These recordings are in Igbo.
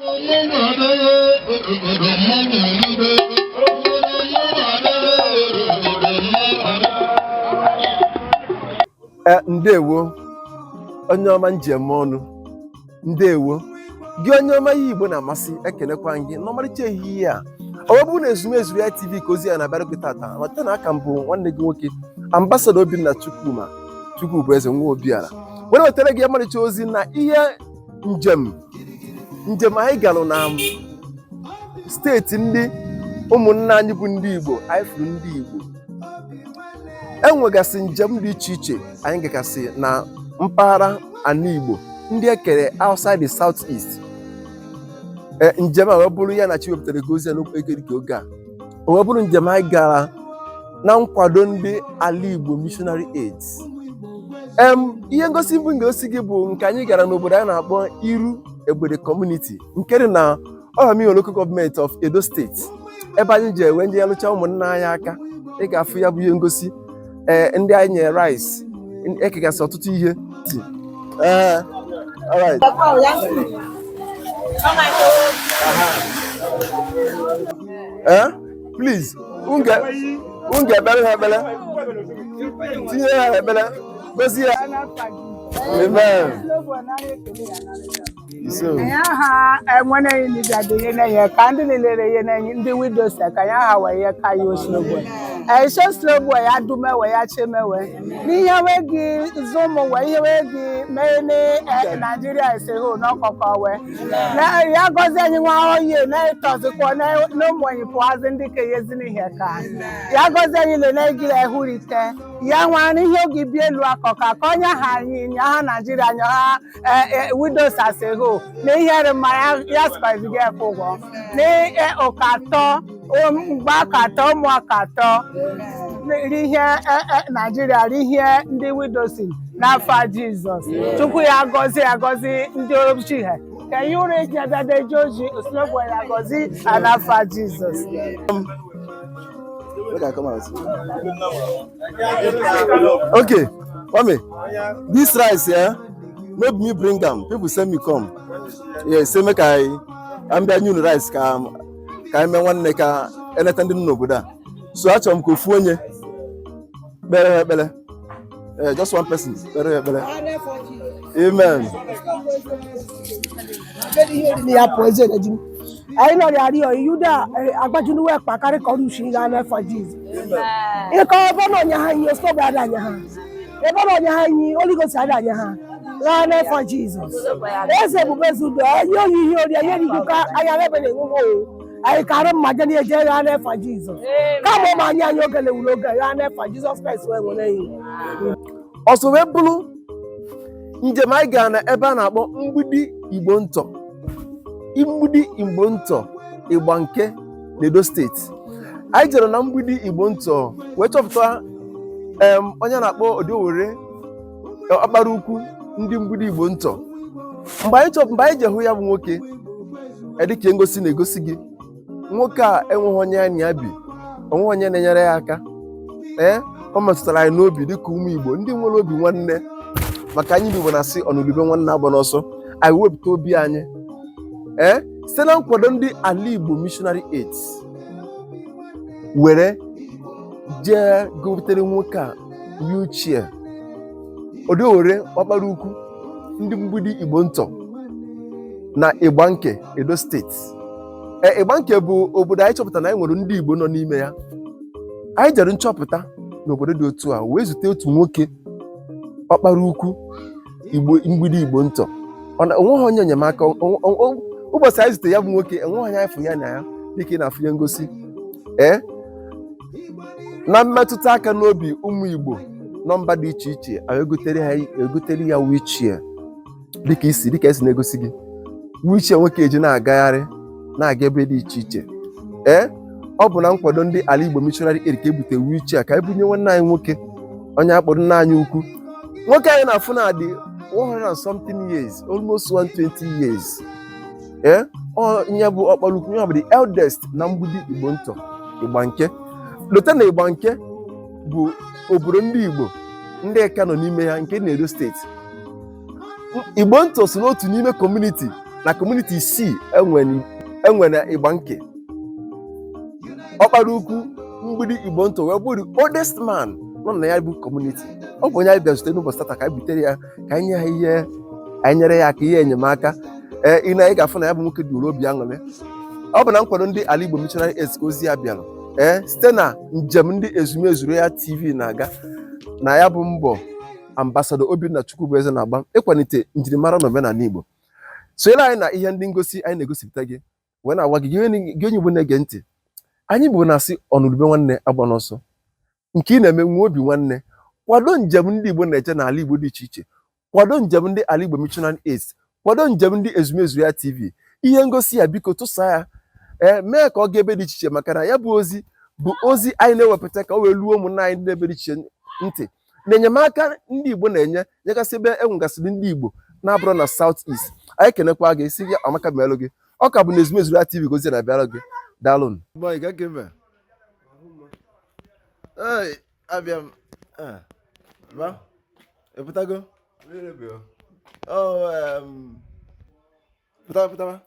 Ndewo onye ọma njem ọnụ, ndewo gị onye ọma ihe Igbo na-amasị, ekenekwa gị n'ọmarịcha ehihie a. Ọ bụ na Ezumezu ya TV ka ozi ya na-abịara gị tata, mata na aka mbụ nwanne gị nwoke Ambassador Obinna Chukwu bụ eze nwa Obiara were wetara gị ọmarịcha ozi na ihe njem anyị gara na steeti ndị ụmụnna anyị bụ ndị Igbo. Anyị fụrụ ndị Igbo enwegasị njem dị iche iche anyị gagasị na mpaghara ala Igbo ndị ekere outside the southeast. Njem a wee bụrụ ya na chi wepụtara gị ozi ya n'okwu ekerike oge a, o wee bụrụ njem anyị gara na nkwado ndị ALAIGBO Missionary AIDS. Ihe ngosi mbụ ngosi gị bụ nke anyị gara n'obodo anyị na-akpọ Iru Egbede Community nke dị na Ọhamio Local Government of Edo State, ebe anyị ji ewe ndị ya lụcha ụmụnna anyị aka. Ị ga-afụ ya bụ ihe ngosi ndị anyị nye rice, ekegasị ọtụtụ ihe. Alright. Please, unge ebele ha ebele, tinye ha ebele, gosi ya. Amen. So. Enwere ni dade na ye ka ndị lelere ye na ndị widows ka ya ha we ye ka yo slobo. So slobo ya dume we ya chemewe. Ni ihe we gi zomo we ihe we gi mene Nigeria ese ho no kokko we. Na ya gozi anyi nwa oye na itozikwo na no monyi poazi ndị ke yezi ni he ka. Ya gozi anyi le na gi ehurite. Ya nwa ni ihe gi bielu akoka ka onya ha anyi nya ha Nigeria nya ha widows ase ho. Na ihe ma ya spaziga ekwo ni okato mgbakato ụmụakato ihe Nigeria ihe ndị widows n'afa Jizọs. Chukwu ya gọzi ndị ochie ka ihe ụra eji abịa Joji Oslobo ya gọzi n'afa Jizọs. Okay, mommy, this rice here, maybe me bring them. People send me come. Yeah, say make I'm buying new rice. Ka I me one neka anything didn't know that. So I chom ko fuonye. Bele. Just one person. Bele. Amen. I know that you da agbajunu we pa carry corruption ga for Jesus. E ko bo no nya han you stop that nya han. E bo no nya han yi Holy Ghost ada nya han. Ga for Jesus. Ezumezu do yo yi ori aye ni ka ayare bele wo. I carry majani eje ga for Jesus. Come on man ya yo gele ulo ga for Jesus Christ we won yi. Also we bulu njem anyị ga na ebe a na-akpọ Mgbidi Igbontor Igbanke na Edo State. Anyị jere na Mgbidi Igbontor wee chọpụta onye na-akpọ Odowere Okpala-Ukwu ndị Mgbidi Igbontor. Mgbe anyị je hụ ya bụ nwoke edike ngosi na-egosi gị nwoke a enweghị onye anya bi, onweghị onye na-enyere ya aka. Ọ metụtara anyị n'obi dịka ụmụ Igbo ndị nwere obi nwanne, maka anyị Igbo na-asị ọnụlibe nwanne agba n'ọsọ. Anyị wepụta obi anyị site na nkwado ndị ALAIGBO Missionary AIDS were jee gobutere nwoke a wheelchair. Odowere Okpala-Ukwu ndị Mgbidi Igbontor na Igbanke Edo State. Igbanke bụ obodo anyị chọpụtara na anyị nwere ndị Igbo nọ n'ime ya. Anyị jere nchọpụta n'obodo dị otu a wee zute otu nwoke Okpala-Ukwu Mgbidi Igbontor. Onweghị onye enyemaka. Ụbọchị anyị zute ya bụ nwoke enweghị onye anyị fụ ya na ya dịka ị na-afụ ya ngosi. Na mmetụta aka n'obi ụmụ Igbo nọ mba dị iche iche egotere ya wheelchair dịka esi na-egosi gị. Wheelchair nwoke eji na-agagharị na-aga ebe dị iche iche. Ọ bụ na nkwado ndị ALAIGBO Missionary AIDS ka ebute wheelchair ka ebunye nwanne anyị nwoke onye akpọrọ nna anyị ukwu. Nwoke anyị na-afụ na adị 100 and something years, almost 120 years. Onye bụ Okpala-Ukwu, ya bụ the eldest na Mgbidi Igbontor Igbanke. Lota na Igbanke bụ obodo ndị Igbo ndị eka nọ n'ime ya nke na Edo State. Igbontor so n'otu n'ime community na community isii enwere Igbanke. Okpala-Ukwu Mgbidi Igbontor wee bụrụ the oldest man nọ na ya bụ community. Ọ bụ onye anyị bịa zute n'ụbọchị tata ka anyị butere ya ka anyị nye ha ihe, anyị nyere ya aka ihe enyemaka. Ị na ị ga-afụ na ya bụ nwoke dị obi aṅụrị. Ọ bụ na nkwado ndị ALAIGBO Missionary AIDS ka ozi ya bịara site na njem ndị Ezumezu ya TV na-aga na ya bụ mbọ Ambassador Obinna Chukwubueze na-agba ịkwalite njirimara na omenala Igbo. Sonyere anyị na ihe ndị ngosi anyị na-egosipụta gị wee na-agwa gị onye Igbo na-ege ntị. Anyị bụ na-asị ọnụlube nwanne agba n'ọsọ nke ị na-eme nwa obi nwanne. Kwado njem ndị Igbo na-eche n'ala Igbo dị iche iche, kwado njem ndị ALAIGBO Missionary AIDS, kwado njem ndị Ezumezu ya TV. Ihe ngosi ya biko tụsa ya mee ka ọ ga ebe dị iche iche, maka na ya bụ ozi anyị na-ewepụta ka o wee luo ụmụnna anyị n'ebe dị iche ntị na enyemaka ndị Igbo na-enye nyegasị ebe enwegasịrị ndị Igbo na-abụrụ na South East. Anyị kenekwa gị isi gị amaka meelụ gị. Ọ ka bụ na Ezumezu ya TV gozi na-abịara gị. Daalụ. Abịa ba epụtago pụta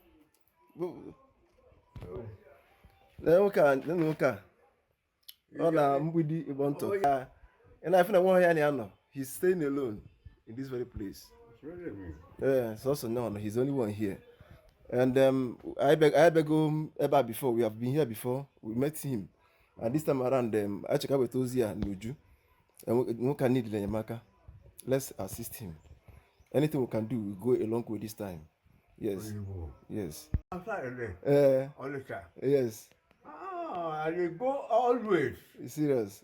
nwoke a ọ na Mgbidi Igbontor. And I feel like one here now, he's staying alone in this very place. So also no, he's the only one here. And I beg Eba before. We have been here before. We met him, and this time around, I check out with Ozia and Nuju, and we can need Lenyamaka. Let's assist him. Anything we can do, we go along with this time. Yes. Yes. Yes. I go always. Serious.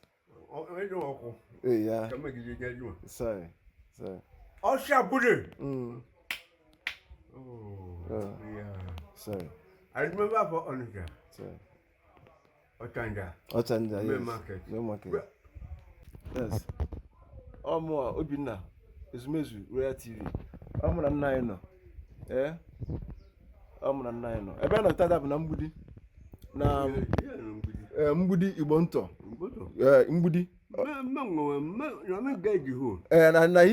Yeah. Sorry. Osha Bude. Yeah. Sorry. I remember for Onika. Sorry. Otanda. Yes. No market. Yes. More Obinna Ezumezu Royal TV. I'm na nna no. I'm na nna no. Ebe na tada bụ na Mgbidi. Na Mgbidi Igbontor. Mgbidi. Na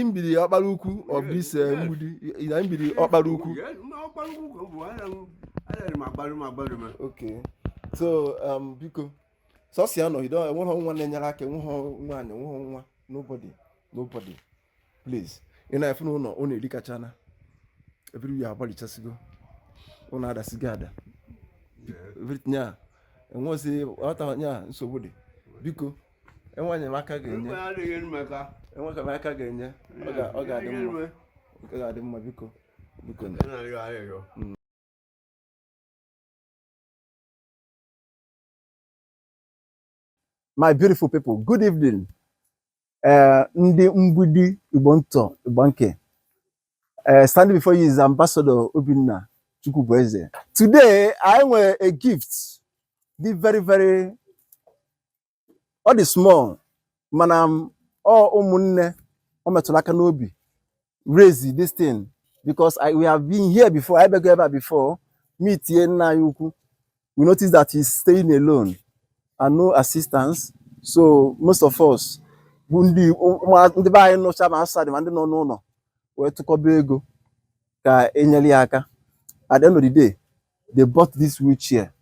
Mgbidi Okpala-Ukwu of this Mgbidi. Na Mgbidi Okpala-Ukwu. Okay. So biko so si ano he don't want nwa na-enyere aka nwa nwa nobody please. You know if no ọ na-eri kachana every year agbalichasigo ọ na-adasigo ada everything ya enwezi ọta nya nsogbu dị biko enwanye maka ga-enye ọ ga-adị mma biko My beautiful people, good evening. Ndi Mgbidi Igbontor Igbanke. Standing before you is Ambassador Obinna Chukwubueze. Today, I have a gift. The very, all the small, manam, all umunne, ometolaka nobi, raise this thing because we have been here before. I beg ever before. Meet here na yuku. We notice that he's staying alone and no assistance. So most of us, ndị be anyị nụcha ma asadi ma ndị nọ n'ụlọ wee tụkọba ego ka enyere ya aka. At the end of the day, they bought this wheelchair,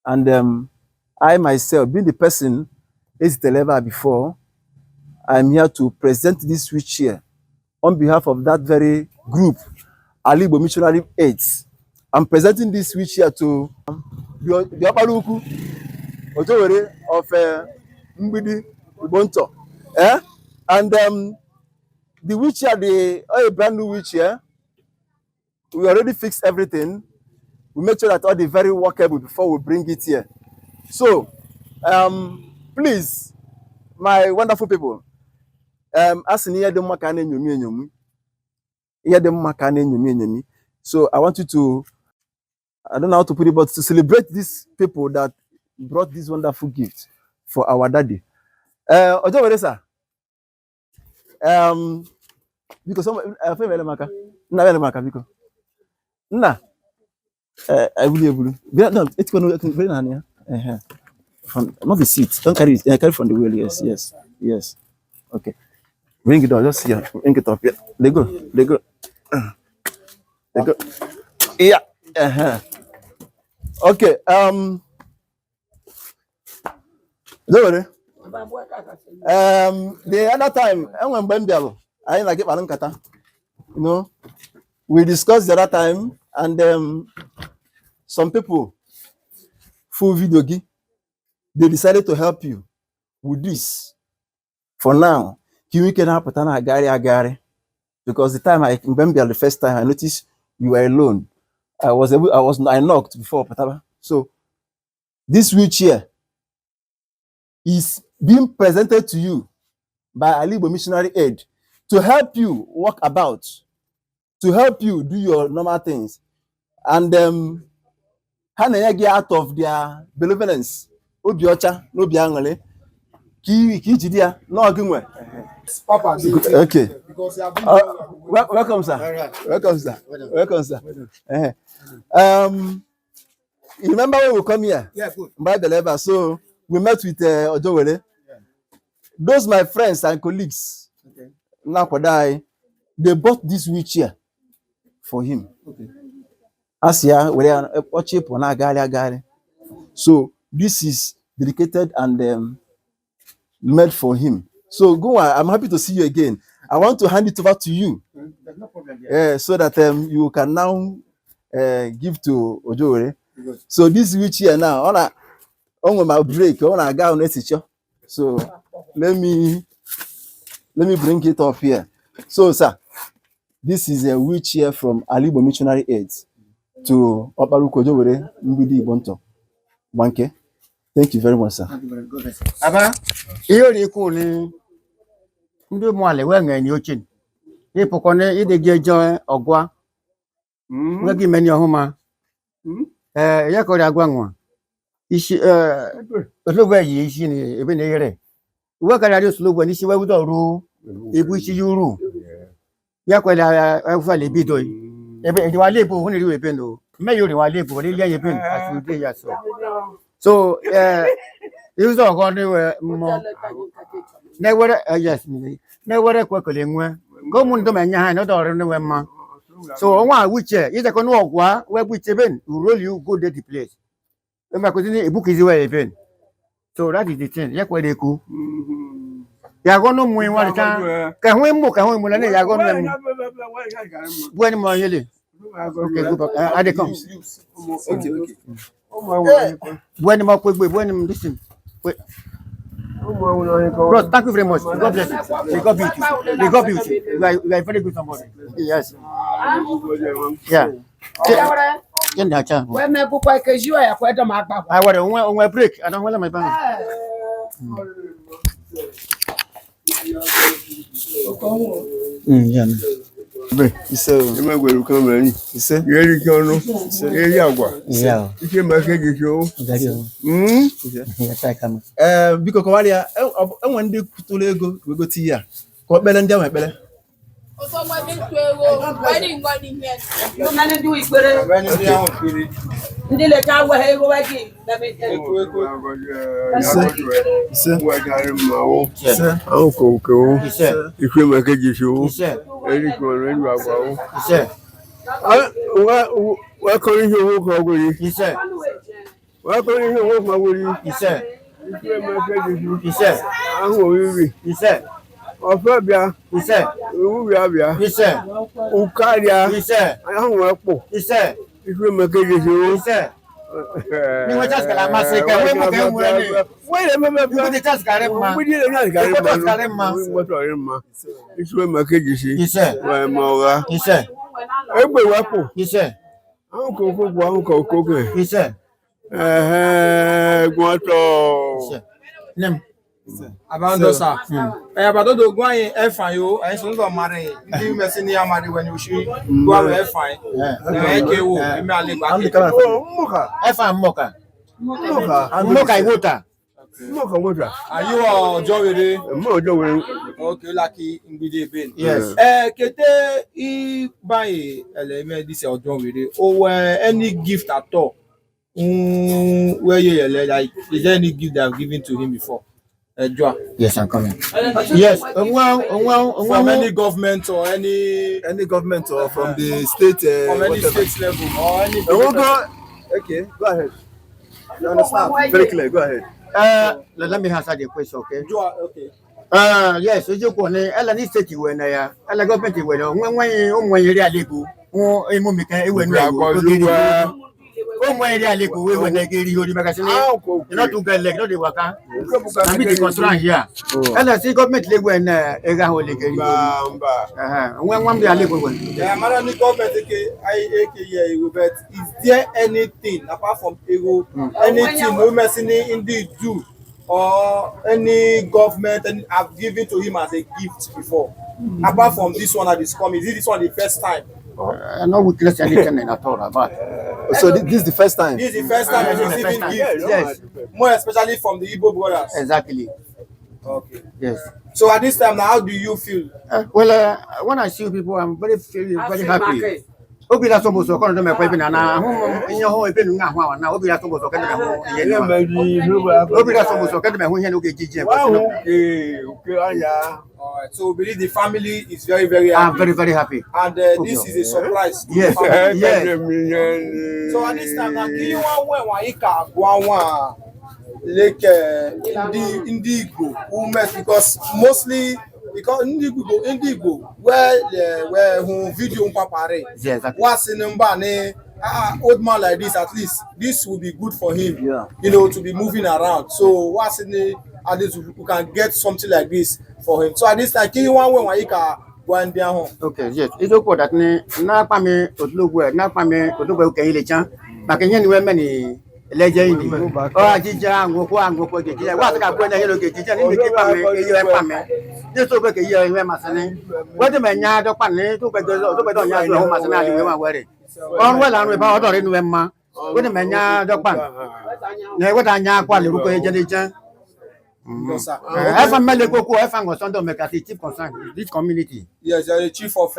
and I myself, being the person ever before, I'm here to present this wheelchair on behalf of that very group, ALAIGBO Missionary AIDS. I'm presenting this wheelchair to the Okpala-Ukwu of Mgbidi Igbontor. And the wheelchair, a brand new wheelchair. We already fixed everything. We make sure that all the very workable before we bring it here. So, please, my wonderful people, so I want you to, I don't know how to put it, but to celebrate these people that brought this wonderful gift for our daddy. Because some I will able. No, it's going to be from not the seat. Don't carry it. Carry from the wheel. Yes. Okay. Bring it down. Just here. Bring it up. Yeah. They go. Yeah. Okay. Don't worry. The other time, when Bembialo, I like it, you know, we discussed the other time, and some people, full video, they decided to help you with this. For now, you can help Agari, because the time I Bembialo the first time I noticed you were alone. I knocked before, so this wheelchair is being presented to you by ALAIGBO Missionary Aid to help you walk about, to help you do your normal things, and out of their benevolence. Obiocha, no biangole. Papa, okay. Because Welcome, sir. Welcome, sir. Welcome, sir. You remember when we come here? Yeah, good. By the level, so we met with Ojowele. Yeah. Those my friends and colleagues. Okay. They bought this wheelchair for him. Okay. Asia, we are cheap on Agari. So this is dedicated and made for him. So go on. I'm happy to see you again. I want to hand it over to you. There's no problem there. So that you can now give to Ojowele. So this wheelchair now, on my break, on a gown. So let me bring it up here. So, sir, this is a wheelchair from ALAIGBO Missionary AIDS to Okpala-Ukwu, Mgbidi Igbontor Igbanke. Thank you very much, sir. Thank you very good. Aba, iyo ni ku ni ndi mo ale we ngan ni ochin. Ni pokone ide jejo ogwa. Ngagi meni ohuma. Ya ko agwa nwa. Ishi slogo yi ishi ni ebe na yere. Uwe ka radio slogo ni shi we wudo ru. Ebu ishi yuru. Ya ko fa le bido yi. Ebe ndi wa lebu hu ni ri we pen do. Me yo ri wa lebu ri le ye pen as you dey ya so. So you saw go ni we mo. Ne were yes ni. Ne were kwa kole nwe. Go mun do menya ha no do ri ni we ma. So one wheelchair, you can walk where which even roll you go to the place. My cousin a book is where even. So that is the thing. Yeah, quite cool. Ya go no more one time. Can we move? Can we move? Ya go no. When more yele. Okay, go back. I dey come. Okay. When more quick, when listen. Wait. Bro, thank you very much. God bless you. God bless you. God bless you. You are very good somebody. Yes. Yeah. When me book like you are quite a map. I want on break. I don't want my bank. Yeah. So, You might well come in. you say? Here you go. Here you go. Yeah. You can make it show. Because Kawalia, I want to go, we go to here. What better than my better? Ọ̀fẹ́bíà, ìwúrẹ́bíà, Ukaria, àwọn ẹ̀pọ̀, ìfẹ́ mẹ́kẹ́jì ṣe ó. Ni wọ́n just kala máa ṣe kẹ́ wọ́n mú kẹ́ wọ́n ní. Wọ́n yẹ mẹ́fẹ́ bí wọ́n ti just kàrẹ́ mọ́. wọ́n yẹ náà kàrẹ́ mọ́. Wọ́n tọ̀ rẹ̀ mọ́. Ìfẹ́ mẹ́kẹ́jì ṣe. Wọ́n mọ̀ ọ̀rá. Ẹgbẹ́ wẹ́pọ̀. Àwọn kòkó kò àwọn kòkó kẹ̀. Ẹ̀gbọ́n tọ̀. Abando sa. Abando do go in efan yo, e so ndo mare. Ndi me se ni amare when you should go away efan. Ke wo, me ale gba. Mmoka. Efan mmoka. Mmoka iwota. Mmoka wota. Are you Ojowere? Ojowere. Okay, lucky Mgbidi Igbontor. Yes. Kete I buy ele this Ojowere. Oh, any gift at all. Where you like is there any gift they have given to him before? Yes, I'm coming. Yes, From any government or Any government or from the state, from any whatever. state level or any Okay, go ahead. You understand? Very clear. Go ahead. Let me answer the question, okay? Okay. Yes, you go on. Ela ni state we na ya. Ela government we no. Nwen area leku. Emu mi kan ewe nu. Area leku we na geri hori makasini. You not to get leg, not the waka. Na be the concern here. Ela see government leku na area ho le geri. Nwen be leku we. Yeah, man, the government but is there anything apart from ego, anything women indeed do or any government and have given to him as a gift before? Apart from this one that is coming, is this one the first time? No witness anything at all about. So this is the first time. This is the first time he's receiving gifts. Yes. More especially from the Igbo brothers. Exactly. Okay. Yes. So at this time now, how do you feel? When I see people, I'm very happy. Obi la sobo so kono do me kwa ibi na na ho inyo ho ibi nu nga ho na obi la sobo so kede me ho obi la sobo so kede me ho yen oge jije kwa no. Okay, aya. All right. So we believe the family is very, very happy. I'm very, very happy. And this is a surprise. To Yes. the family. Yes. So at this time now, give you one ika one like Ndi Igbo women because mostly because Ndi Igbo where who video papare. Yes, exactly. What's in number old man like this, at least this will be good for him. Yeah. You know, to be moving around. So what's in the at least we can get something like this for him. So at this time, can you one you can go and down home? Okay, yes. It's okay that na pa me otlugu na pa me otlugu ke ile chan. Ba ke yen we me ni leje ni. O ajija ngoko jeje. Wa ka ko na yelo ke jeje ni ke pa me e yo pa me. Ni so be ke yo we masane. Wa de me nya do pa ni to be do nya so ho masane ali we ma were. On we la no ba odo re nu we ma. Wa de me nya do pa. Ne we da nya kwa le ru ko jeje ni chan. If I'm chief concern this community. Yes, you're the chief of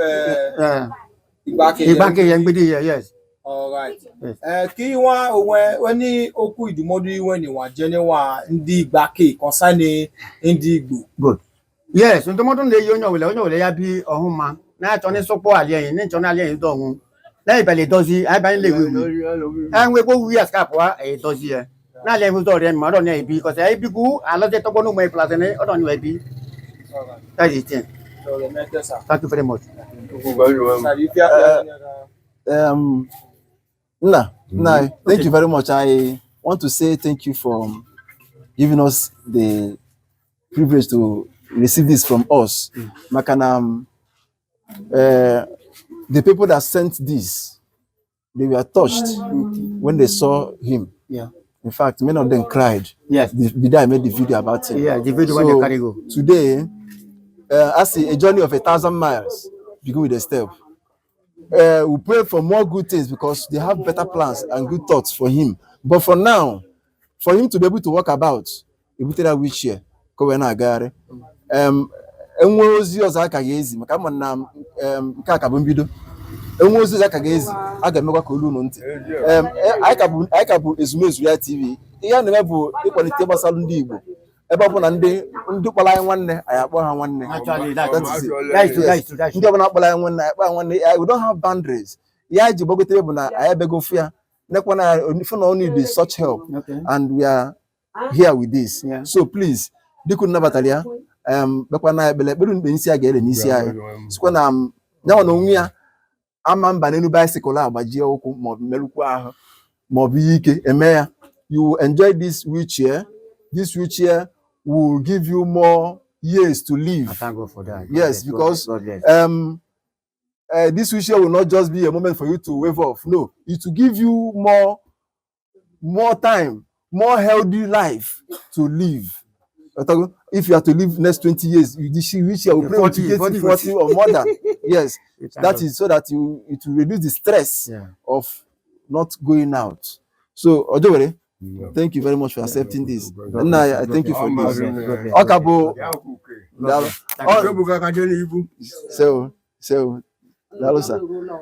Igbanke, Mgbidi, yes. All right. Kí wọ́n ní okú ìdùmọ́dún ìwọ̀n ni wọ́n jẹ́ níwọ̀n Ndi Igbanke concerning Ndi Igbo. Good. Yes, ntomodo le yo onyo le ya bi ohun ma. Na to ni sopo ale yin, ni nchona ale yin do ohun. Na ibele dozi, ai ba ni le wi. Enwe ko wi escape wa e dozi e. Na le wi do re ma do ni ibi because e bi ku alo je to gbonu mo e place ni o do ni ibi. That is it. Thank you very much. Nah, thank you very much. I want to say thank you for giving us the privilege to receive this from us. Makana, the people that sent this, they were touched when they saw him. Yeah. In fact, many of them cried. Yes. The day I made the video about him. Yeah, the video when they carry go. Today, I see a journey of 1,000 miles. Begin with a step. We pray for more good things because they have better plans and good thoughts for him. But for now, for him to be able to walk about, he put that wheelchair. Enwozi ozo aka ga-ezi maka ma na nke aka bụ mbido. Enwozi ozo aka ga-ezi a ga-emekwa ka olu unu ntị. Anyị ka bụ Ezumezu ya TV. Ihe na-eme bụ ịkwalite gbasara ndị Igbo. Ebe ọ bụ na ndị kpọrọ anyị nwanne anyị akpọ ha nwanne. Ndị ọbụla kpọrọ anyị nwanne anyị akpọ ha nwanne. We don't have boundaries. Ya ji gbagotere bụ na anyị abịago fụ ya. Nekwa na ife na only need such help. And we are here with this. So please, dịka nabatara ya. Bekwa na ekpere mkpe n'isi a ga-ere n'isi anyị. Sikwa na nyawa na onwe ya ama mba n'elu bicycle agbajie ụkwụ ma ọ bụ merụkwa ahụ ma ọ bụ ike eme ya. You will enjoy this wheelchair. This wheelchair will give you more years to live. I thank God for that. Yes, because this wheelchair will not just be a moment for you to wave off. No, it will give you more time, more healthy life to live. If you have to live next 20 years, this wheelchair will play with you 40 or more than. Yes, that is so that it will reduce the stress of not going out. So, Odowere, thank you very much for accepting this. And I thank you for this. Okabo.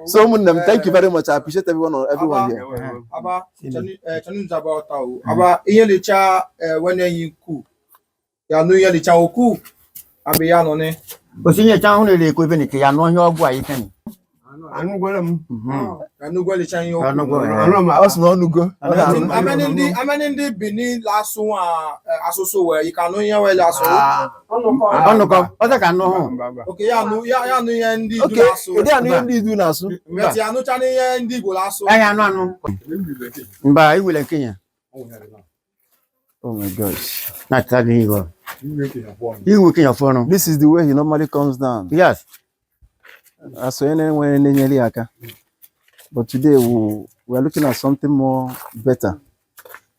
So thank you very much. I appreciate everyone here. ya no ye licha oku abi ya no ne Osinye cha hu le ko be ni ke ya no hye ogwu ayi kan. Anu gwara m. ya no go licha yo Anu go. Anu ma Us no nugo. amene ndi bini laso asoso we you can no ye we laso Anu ko. O ta kan no ho. okay ya no ye ndi du Okay, laso ede anu ndị du na so. but ya no cha ne ye ndi Igbo laso Ya anu. Mba iwele Kenya. Oh my gosh. Na ta ni go. You Kenya for no. This is the way he normally comes down. Yes. So but today we are looking at something more better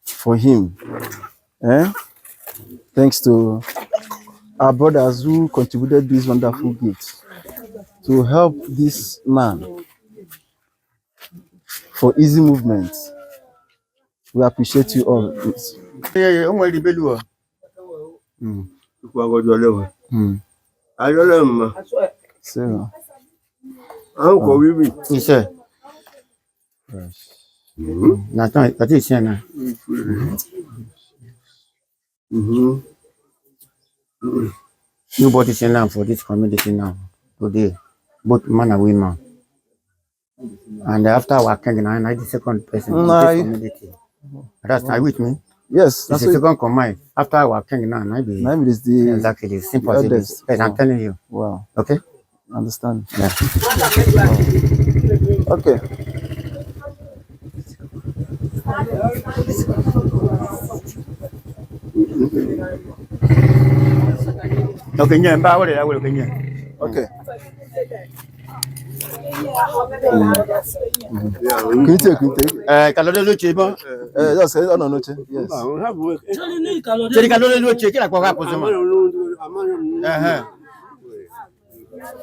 for him. Thanks to our brothers who contributed this wonderful gift to help this man for easy movement. We appreciate you all. O mo ri belu o. Kwa gojo lewo. Ayole m. So, Uncle Wiwi. Ise. Na ta ti se na. Nobody say now for this community now today, both man and women. And after our king, I the second person in this community. That's not with me. yes, That's the second command. After our king now, I be name is the exactly the simple as it is. Yes, I'm telling you. wow. Okay. Understand? Yeah. Okay. Okay, yeah, but what I will okay. Okay. Can you take? Kalode lo che bon. Just say on noche. Yes. Che kalode lo che kila kwa hapo sema.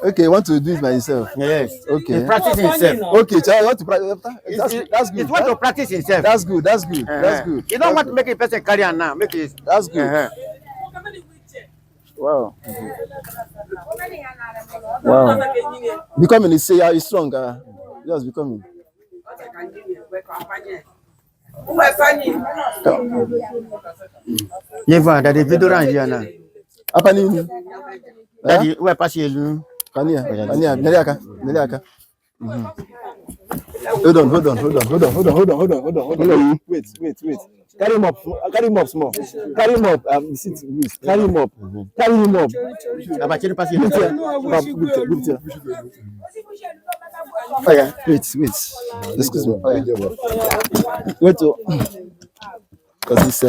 Okay, you want to do it by yourself? Yes. Okay. He practice himself. Okay, child, you want to practice? That's good. He want to practice himself. That's good. That's good. That's good. You don't want to make a person carry on now. Make it. That's good. Wow. Wow. Becoming is say you strong. Just becoming. Yeva, that the video ran here now. Apa nini? Daddy, we pass you. Kania. Neliaka. Hold on. Wait. Carry him up small. Carry him up. Sit. Carry him up. Abachiri pass you. Wait. Excuse me. Wait. Because it's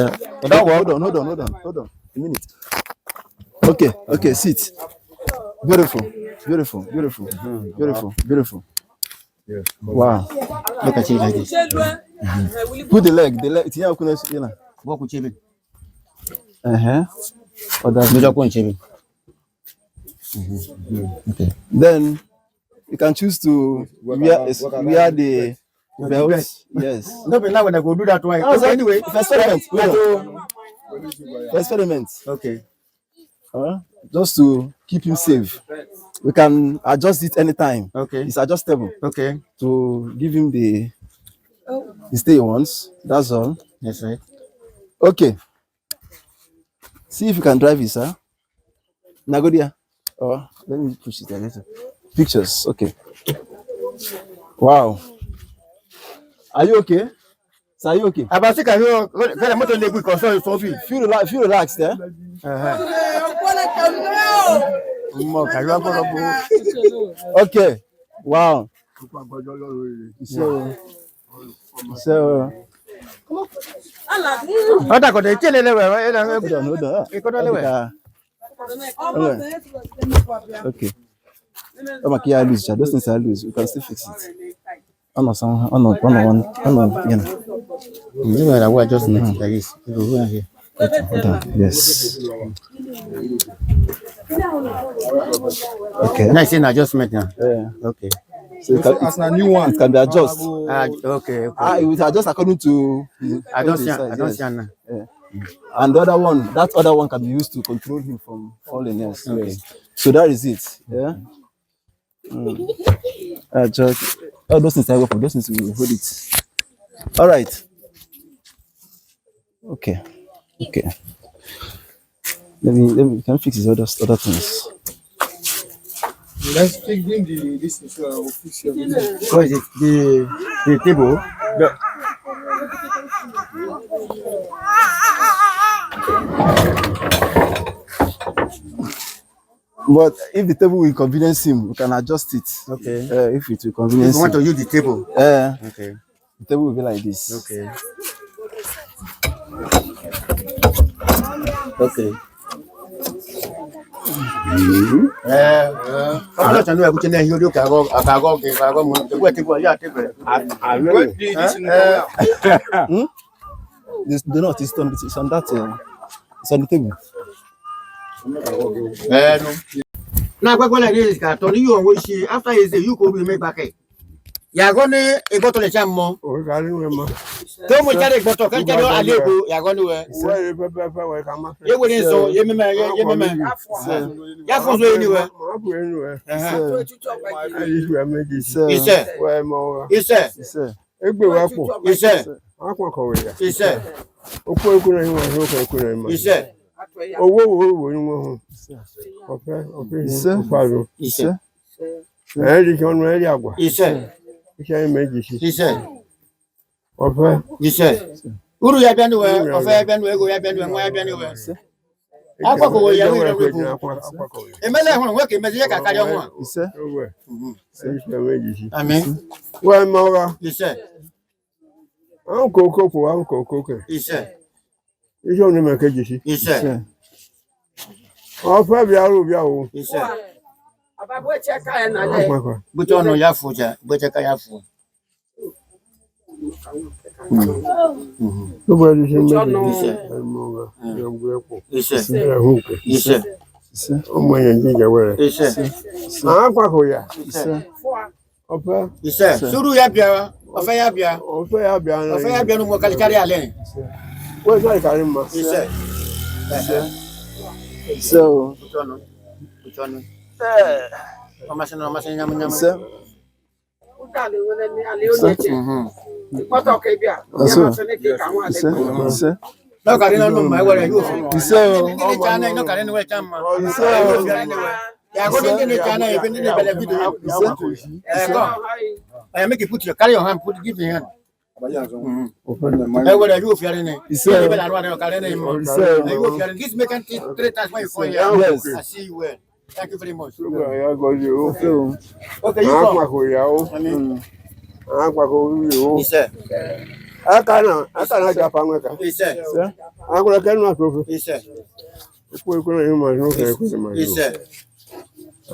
hold on. A minute. Okay. Sit. Beautiful. Wow. Look at you like this. Put the leg. Tia kuna yana. Walk with you. Or that's Major point you. okay. Then you can choose to wear the belts. Yes. No, but now when I go do that one. Okay, Anyway, experiment. Okay. Just to keep him safe. We can adjust it anytime. Okay. It's adjustable. Okay. To give him the stay once. That's all. That's right. Okay. See if you can drive it, sir. Nagodia. Oh, let me push it a little. Pictures. Okay. Wow. Are you okay? So are you okay? About to go. Get a motor leg with console for you. Feel relaxed, yeah? Okay. Wow. So Hold on. okay. Those things are loose. We can still fix it. I know, you know. I will just make it like this. Here. Hold on. Yes. Okay. Nice in adjustment now. Yeah. Okay. So it can be adjusted. Okay. It will adjust according to. I don't see now. Yeah. And the other one, that other one can be used to control him from falling. Yes. Okay. So that is it. Yeah. Just all those things I go for. Those things we will hold it. All right. Okay. Let me can fix his other things. Let's take this official. What is it? The table? But if the table will inconvenience him, we can adjust it. Okay. If it will convenience You want him. to use the table? Okay. The table will be like this. Okay. Okay. I'm not sure which name you look at. This do not. It's on that. It's on the table. Now, what like this? Tony, you and which after is the you could make back. You're going to go to the chamber. Oh, I remember. Don't we tell it, but can't tell you ALAIGBO. You're going to you will so you remember, you for anywhere. Uru ya bia nuwe, ofa ya bia nuwe, ego ya bia nuwe, nwa ya bia nuwe. Akwa ko ya wi rebu. Emele ho nwe ke meje ka kari ho. Amen. Wa mawa. Ise. Uncle Coco. Ise. Ise oni me keji. Ise. Ofa bia o. Ise. Ababo cheka ya na le. Buto no ya fuja, buto ka ya fu. Nobody should make Suru ya bia, ofa ya bia no mo kalikari ale. Where's that Karima? So, Butono. Mama nyam. No Karina no my where you from. No Karina where chama. Ya go in the China even in the belle video. I make you put your carry your hand, put give your hand. I will you fearing it. This make 3 times my for you. I see you well. Thank you very much. Okay, you come. He said. I cannot Japan. He said. I'm going to get my proof. He said. He said.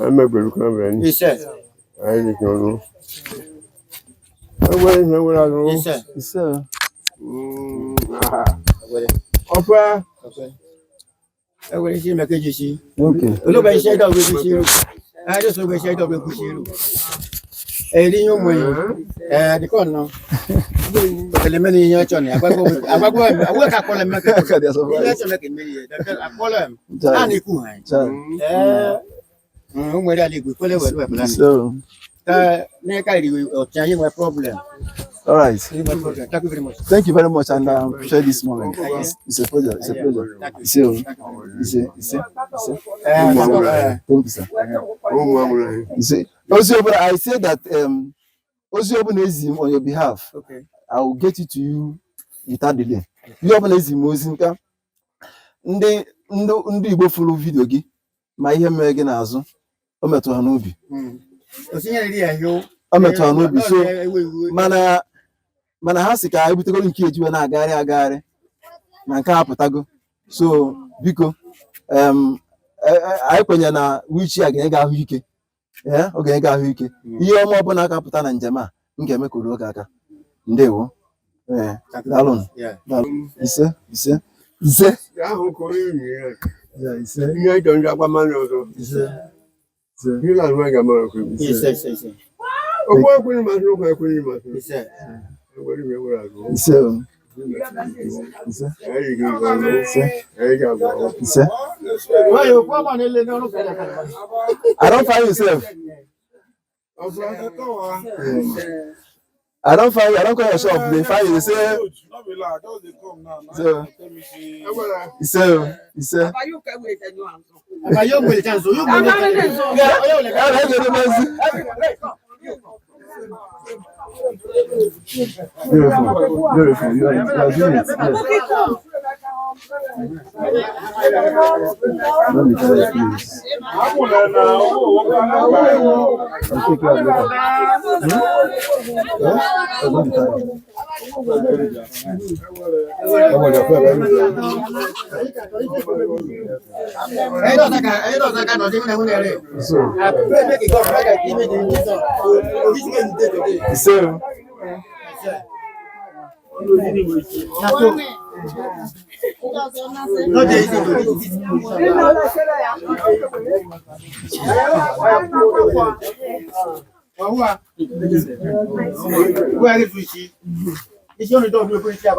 I'm a good company. He said. I don't know. He said. he said. Offer. I will see my KGC. Okay. Look, I said, I will see you. I just look, I said, I will see you. I didn't know the corner. The many in your channel. I work at Colin Mac. I call him. Danny Coon. Where I live with So, changing my problem. all right. Thank you very much. Thank you very much, and share this moment. It's a pleasure. It's a pleasure. Thank you, sir. Oziobo, I say that Oziobo Nezim on your behalf. Okay. I will get it to you without delay. Oziobo Nezim Ozinka. Ndi Igbo follow video gi. Ma ihe mere gị n'azụ. O metụ ha n'obi. O metụ ha n'obi. So mana ha si ka anyị butegoro nke ejiwe na-agagharị na nke apụtago. So biko anyị kwenye na wichi a ga-enye gị ahụ ike. Ọ ga-enye gị ahụ ike. Ihe ọma ọbụla aka pụta na njem a m ga-eme ka o ruo gị aka. Ndewo. Daalụ. Ise. Ahụ ka onye nye ya. Ihe ịdọ ndị agbamanya ọzọ. Ihe na-alụma ga-amara okwu. Okwu ekwenye masị okwu ekwenye masị. I don't find yourself. I don't call yourself. They find you. They say, So, beautiful. You are doing it. Let me try it, please. I'll take you out later. Let me try it. So,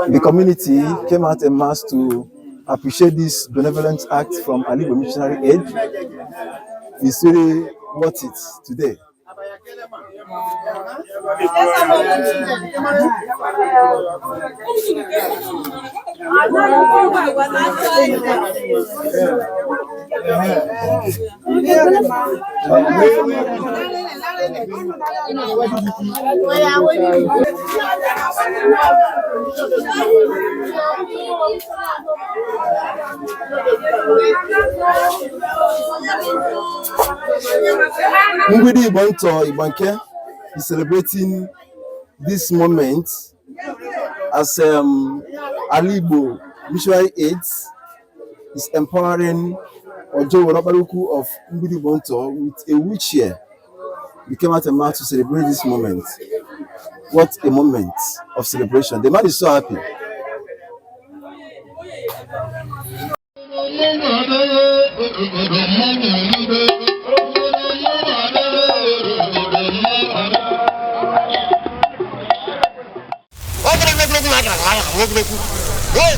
the community came out en masse to appreciate this benevolent act from ALAIGBO Missionary Aid. It's really worth it today. Mgbidi Igbontor Igbanke is celebrating this moment as ALAIGBO Missionary Aid is empowering Okpala-Ukwu of Mgbidi Igbontor with a wheelchair. We came out a man to celebrate this moment. What a moment of celebration. The man is so happy. Hey,